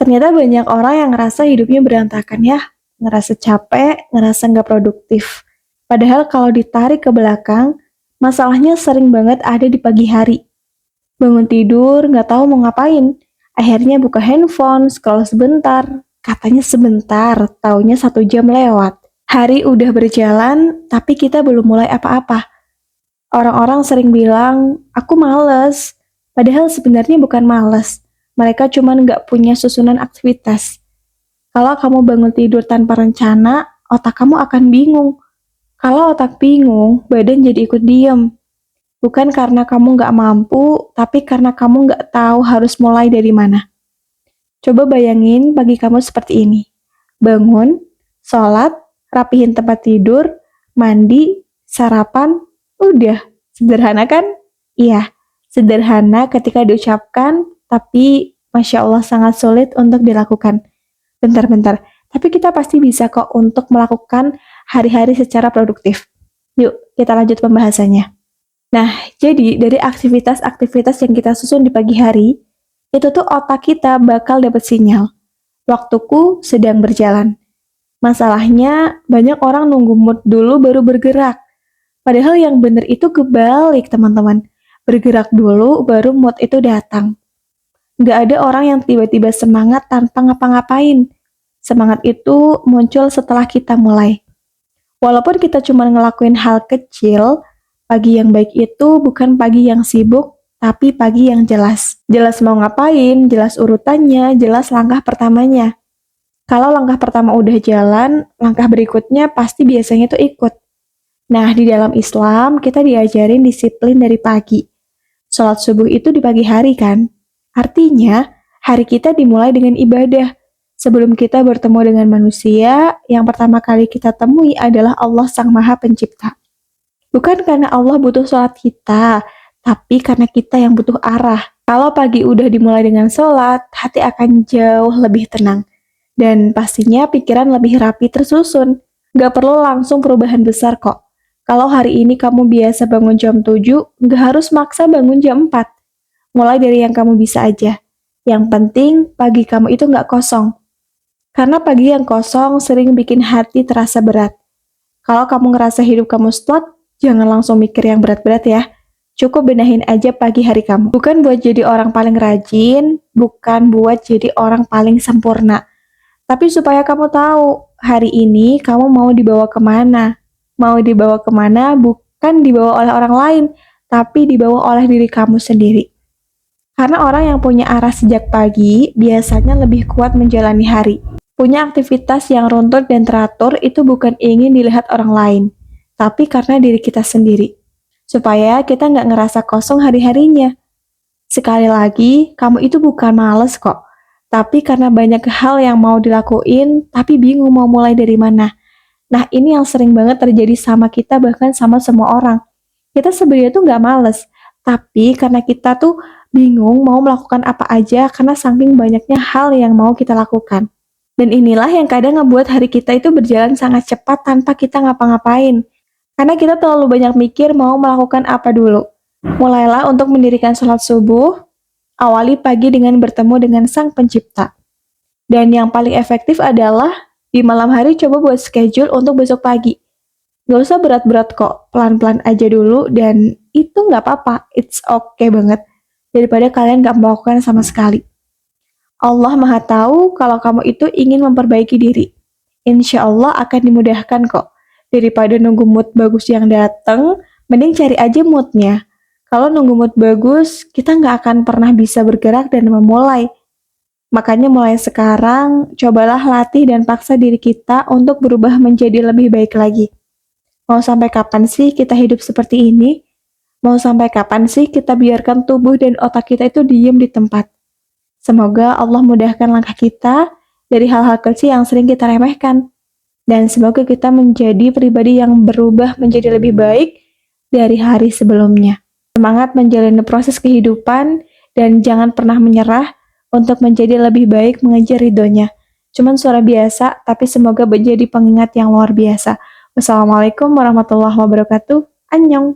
Ternyata banyak orang yang ngerasa hidupnya berantakan ya, ngerasa capek, ngerasa nggak produktif. Padahal kalau ditarik ke belakang, masalahnya sering banget ada di pagi hari. Bangun tidur, nggak tahu mau ngapain. Akhirnya buka handphone, scroll sebentar. Katanya sebentar, taunya 1 jam lewat. Hari udah berjalan, tapi kita belum mulai apa-apa. Orang-orang sering bilang, aku males. Padahal sebenarnya bukan males. Mereka cuma nggak punya susunan aktivitas. Kalau kamu bangun tidur tanpa rencana, otak kamu akan bingung. Kalau otak bingung, badan jadi ikut diem. Bukan karena kamu nggak mampu, tapi karena kamu nggak tahu harus mulai dari mana. Coba bayangin pagi kamu seperti ini. Bangun, sholat, rapihin tempat tidur, mandi, sarapan, udah. Sederhana kan? Iya, sederhana ketika diucapkan, tapi Masya Allah sangat sulit untuk dilakukan. Bentar-bentar, tapi kita pasti bisa kok untuk melakukan hari-hari secara produktif. Yuk, kita lanjut pembahasannya. Nah, jadi dari aktivitas-aktivitas yang kita susun di pagi hari, itu tuh otak kita bakal dapat sinyal. Waktuku sedang berjalan. Masalahnya, banyak orang nunggu mood dulu baru bergerak. Padahal yang bener itu kebalik, teman-teman. Bergerak dulu, baru mood itu datang. Nggak ada orang yang tiba-tiba semangat tanpa ngapa-ngapain. Semangat itu muncul setelah kita mulai. Walaupun kita cuma ngelakuin hal kecil, pagi yang baik itu bukan pagi yang sibuk, tapi pagi yang jelas. Jelas mau ngapain, jelas urutannya, jelas langkah pertamanya. Kalau langkah pertama udah jalan, langkah berikutnya pasti biasanya tuh ikut. Nah, di dalam Islam kita diajarin disiplin dari pagi. Sholat subuh itu di pagi hari kan? Artinya, hari kita dimulai dengan ibadah. Sebelum kita bertemu dengan manusia, yang pertama kali kita temui adalah Allah Sang Maha Pencipta. Bukan karena Allah butuh sholat kita, tapi karena kita yang butuh arah. Kalau pagi udah dimulai dengan sholat, hati akan jauh lebih tenang. Dan pastinya pikiran lebih rapi tersusun. Gak perlu langsung perubahan besar kok. Kalau hari ini kamu biasa bangun jam 7, gak harus maksa bangun jam 4. Mulai dari yang kamu bisa aja. Yang penting pagi kamu itu gak kosong. Karena pagi yang kosong sering bikin hati terasa berat. Kalau kamu ngerasa hidup kamu stuck, jangan langsung mikir yang berat-berat ya. Cukup benahin aja pagi hari kamu. Bukan buat jadi orang paling rajin, bukan buat jadi orang paling sempurna. Tapi supaya kamu tahu, hari ini kamu mau dibawa kemana. Mau dibawa kemana bukan dibawa oleh orang lain, tapi dibawa oleh diri kamu sendiri. Karena orang yang punya arah sejak pagi, biasanya lebih kuat menjalani hari. Punya aktivitas yang runtut dan teratur itu bukan ingin dilihat orang lain, tapi karena diri kita sendiri. Supaya kita nggak ngerasa kosong hari-harinya. Sekali lagi, kamu itu bukan males kok, tapi karena banyak hal yang mau dilakuin, tapi bingung mau mulai dari mana. Nah, ini yang sering banget terjadi sama kita, bahkan sama semua orang. Kita sebenarnya tuh nggak males, tapi karena kita tuh bingung mau melakukan apa aja karena saking banyaknya hal yang mau kita lakukan. Dan inilah yang kadang ngebuat hari kita itu berjalan sangat cepat tanpa kita ngapa-ngapain. Karena kita terlalu banyak mikir mau melakukan apa dulu. Mulailah untuk mendirikan sholat subuh, awali pagi dengan bertemu dengan Sang Pencipta. Dan yang paling efektif adalah di malam hari coba buat schedule untuk besok pagi. Gak usah berat-berat kok, pelan-pelan aja dulu dan itu nggak apa-apa, it's okay banget. Daripada kalian nggak melakukan sama sekali. Allah Maha Tahu kalau kamu itu ingin memperbaiki diri. Insya Allah akan dimudahkan kok. Daripada nunggu mood bagus yang datang, mending cari aja moodnya. Kalau nunggu mood bagus, kita nggak akan pernah bisa bergerak dan memulai. Makanya mulai sekarang, cobalah latih dan paksa diri kita untuk berubah menjadi lebih baik lagi. Mau sampai kapan sih kita hidup seperti ini? Mau sampai kapan sih kita biarkan tubuh dan otak kita itu diem di tempat? Semoga Allah mudahkan langkah kita dari hal-hal kecil yang sering kita remehkan. Dan semoga kita menjadi pribadi yang berubah menjadi lebih baik dari hari sebelumnya. Semangat menjalani proses kehidupan dan jangan pernah menyerah untuk menjadi lebih baik mengejar ridhonya. Cuman suara biasa, tapi semoga menjadi pengingat yang luar biasa. Wassalamualaikum warahmatullahi wabarakatuh. Annyeong.